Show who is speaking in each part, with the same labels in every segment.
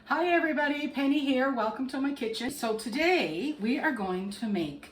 Speaker 1: Hi everybody, Penny here. Welcome to my kitchen. So today we are going to make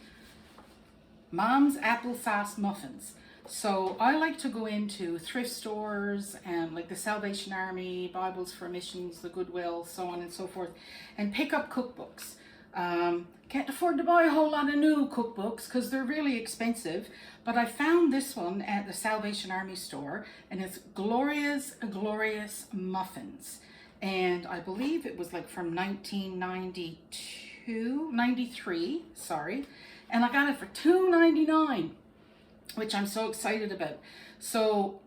Speaker 1: Mom's applesauce muffins. So I like to go into thrift stores and like the Salvation Army, Bibles for Missions, the Goodwill, so on and so forth, and pick up cookbooks. Can't afford to buy a whole lot of new cookbooks because they're really expensive, but I found this one at the Salvation Army store, and it's Gloria's Glorious Muffins. And I believe it was like from 93, sorry. And I got it for $2.99, which I'm so excited about. So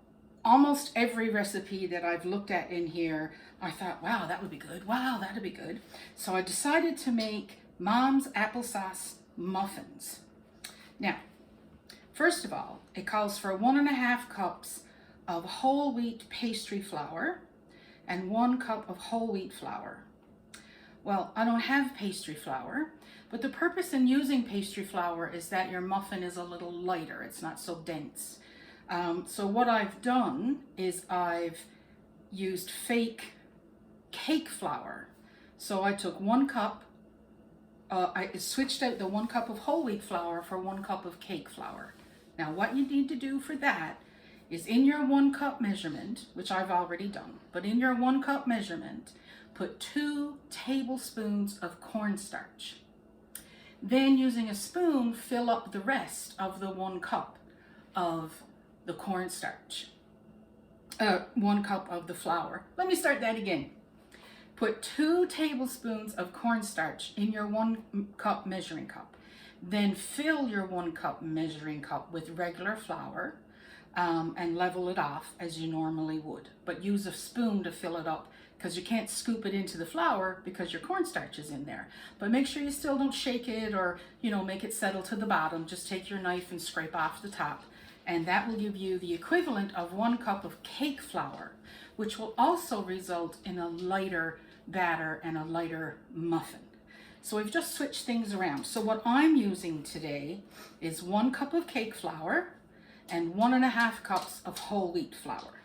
Speaker 1: almost every recipe that I've looked at in here, I thought, wow, that would be good. Wow, that'd be good. So I decided to make Mom's applesauce muffins. Now, first of all, it calls for 1.5 cups of whole wheat pastry flour and 1 cup of whole wheat flour. Well, I don't have pastry flour, but the purpose in using pastry flour is that your muffin is a little lighter. It's not so dense. So what I've done is I've used fake cake flour. So I took 1 cup, I switched out the 1 cup of whole wheat flour for 1 cup of cake flour. Now what you need to do for that is in your 1 cup measurement, which I've already done, but in your 1 cup measurement, put 2 tablespoons of cornstarch. Then using a spoon, fill up the rest of the 1 cup of the cornstarch. 1 cup of the flour. Let me start that again. Put 2 tablespoons of cornstarch in your 1 cup measuring cup. Then fill your 1 cup measuring cup with regular flour, and level it off as you normally would. But use a spoon to fill it up because you can't scoop it into the flour because your cornstarch is in there. But make sure you still don't shake it or, make it settle to the bottom. Just take your knife and scrape off the top. And that will give you the equivalent of 1 cup of cake flour, which will also result in a lighter batter and a lighter muffin. So we've just switched things around. So what I'm using today is 1 cup of cake flour and 1.5 cups of whole wheat flour.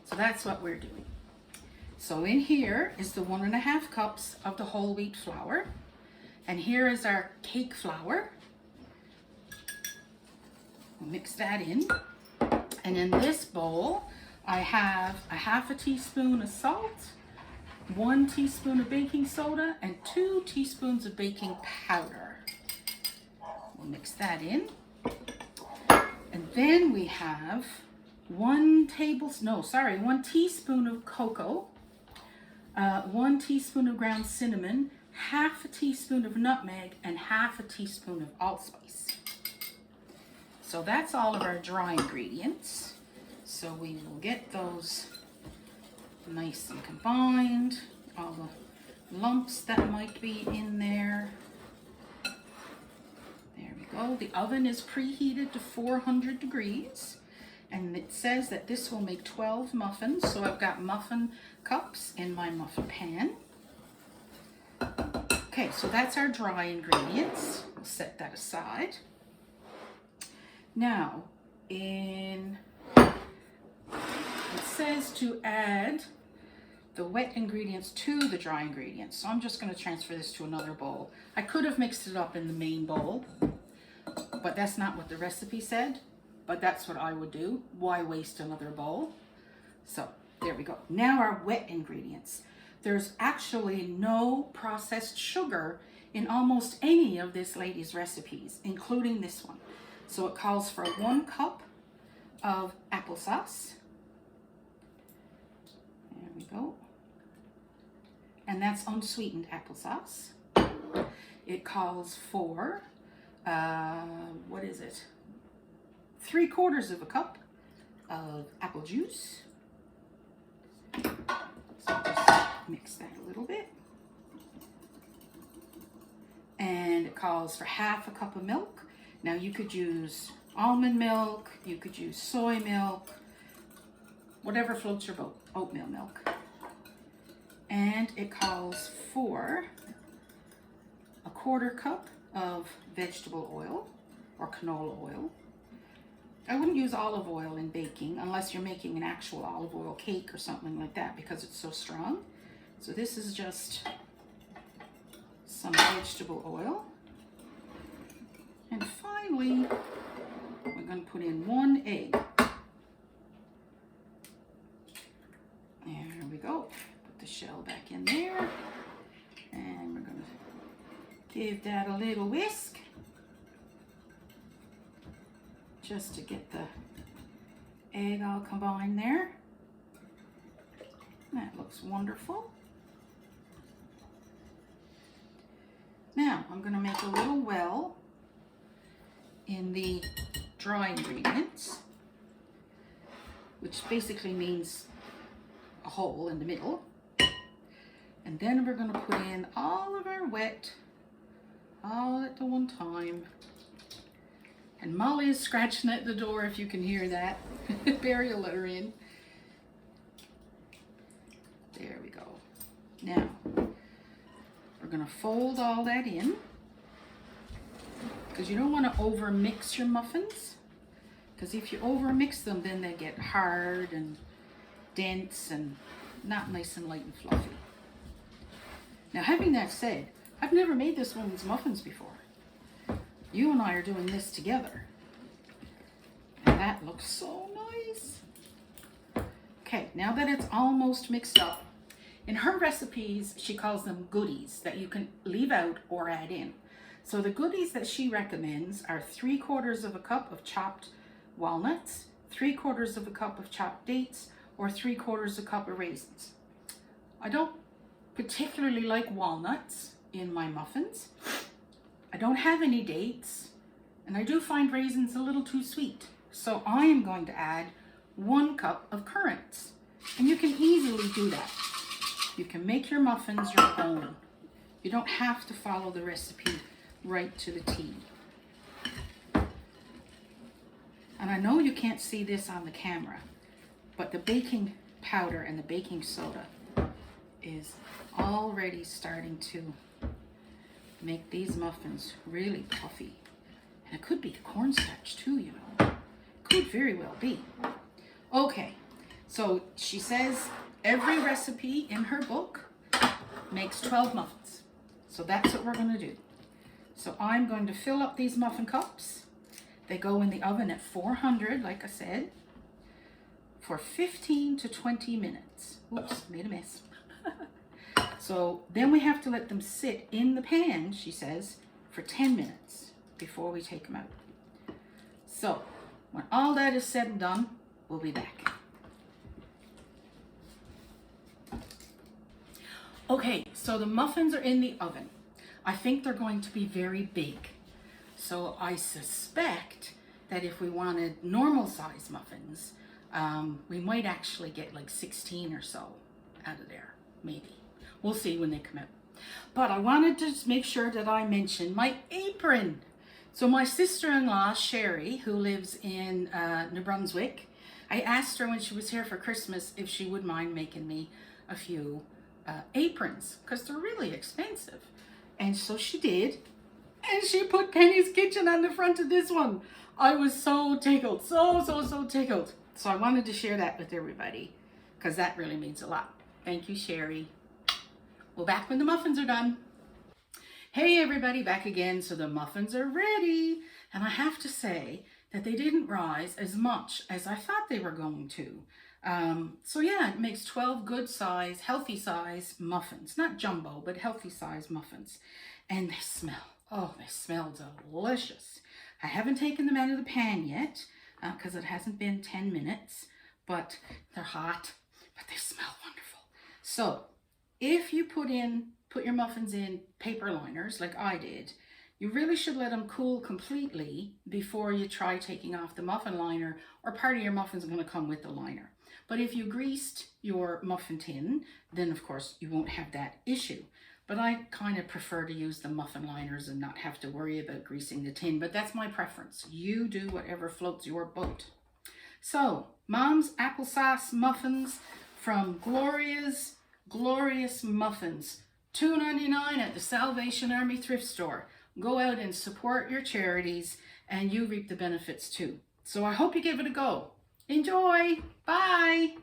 Speaker 1: So that's what we're doing. So in here is the 1.5 cups of the whole wheat flour, and here is our cake flour. We'll mix that in. And in this bowl, I have a 1/2 teaspoon of salt, 1 teaspoon of baking soda, and 2 teaspoons of baking powder. We'll mix that in. And then we have 1 teaspoon of cocoa, 1 teaspoon of ground cinnamon, 1/2 teaspoon of nutmeg, and 1/2 teaspoon of allspice. So that's all of our dry ingredients. So we will get those nice and combined, all the lumps that might be in there. There we go. The oven is preheated to 400 degrees, and it says that this will make 12 muffins. So I've got muffin cups in my muffin pan. Okay, so that's our dry ingredients. We'll set that aside. Now, it says to add the wet ingredients to the dry ingredients. So I'm just going to transfer this to another bowl. I could have mixed it up in the main bowl, but that's not what the recipe said. But that's what I would do. Why waste another bowl? So there we go. Now our wet ingredients. There's actually no processed sugar in almost any of this lady's recipes, including this one. So it calls for 1 cup of applesauce. There we go. And that's unsweetened applesauce. It calls for, 3/4 cup of apple juice. So just mix that a little bit. And it calls for 1/2 cup of milk. Now you could use almond milk, you could use soy milk, whatever floats your boat, oatmeal milk. And it calls for 1/4 cup of vegetable oil or canola oil. I wouldn't use olive oil in baking unless you're making an actual olive oil cake or something like that because it's so strong. So this is just some vegetable oil. And finally, we're going to put in 1 egg. There we go. Put the shell back in there. And we're going to give that a little whisk. Just to get the egg all combined there. That looks wonderful. Now I'm going to make a little well in the dry ingredients, which basically means a hole in the middle. And then we're going to put in all of our wet all at the one time. And Molly is scratching at the door, if you can hear that. Barry will let her in. There we go. Now, we're going to fold all that in, because you don't want to over mix your muffins, because if you over mix them, then they get hard and dense and not nice and light and fluffy. Now, having that said, I've never made this woman's muffins before. You and I are doing this together. And that looks so nice. Okay, now that it's almost mixed up, in her recipes, she calls them goodies that you can leave out or add in. So the goodies that she recommends are 3/4 of a cup of chopped walnuts, 3/4 of a cup of chopped dates, or 3/4 a cup of raisins. I don't particularly like walnuts in my muffins. I don't have any dates, and I do find raisins a little too sweet. So I am going to add 1 cup of currants, and you can easily do that. You can make your muffins your own. You don't have to follow the recipe right to the T. And I know you can't see this on the camera, but the baking powder and the baking soda is already starting to make these muffins really puffy. And it could be the cornstarch too, you know. Could very well be. Okay, so she says every recipe in her book makes 12 muffins. So that's what we're going to do. So I'm going to fill up these muffin cups. They go in the oven at 400, like I said, for 15 to 20 minutes. Oops, made a mess. So then we have to let them sit in the pan, she says, for 10 minutes before we take them out. So when all that is said and done, we'll be back. Okay, so the muffins are in the oven. I think they're going to be very big. So I suspect that if we wanted normal size muffins, we might actually get like 16 or so out of there, maybe. We'll see when they come out. But I wanted to just make sure that I mention my apron. So my sister-in-law, Sherry, who lives in New Brunswick, I asked her when she was here for Christmas if she would mind making me a few aprons, because they're really expensive. And so she did. And she put Penny's Kitchen on the front of this one. I was so tickled, so tickled. So I wanted to share that with everybody, because that really means a lot. Thank you, Sherry. Well, back when the muffins are done. Hey everybody, back again. So the muffins are ready. And I have to say that they didn't rise as much as I thought they were going to. So yeah, it makes 12 good size, healthy size muffins. Not jumbo, but healthy size muffins. And they smell delicious. I haven't taken them out of the pan yet because it hasn't been 10 minutes, but they're hot, but they smell wonderful. So if you put your muffins in paper liners like I did, you really should let them cool completely before you try taking off the muffin liner, or part of your muffins are going to come with the liner. But if you greased your muffin tin, then of course you won't have that issue. But I kind of prefer to use the muffin liners and not have to worry about greasing the tin, but that's my preference. You do whatever floats your boat. So, Mom's Applesauce Muffins from Gloria's Glorious Muffins, $2.99 at the Salvation Army thrift store. Go out and support your charities, and you reap the benefits too. So I hope you give it a go. Enjoy. Bye.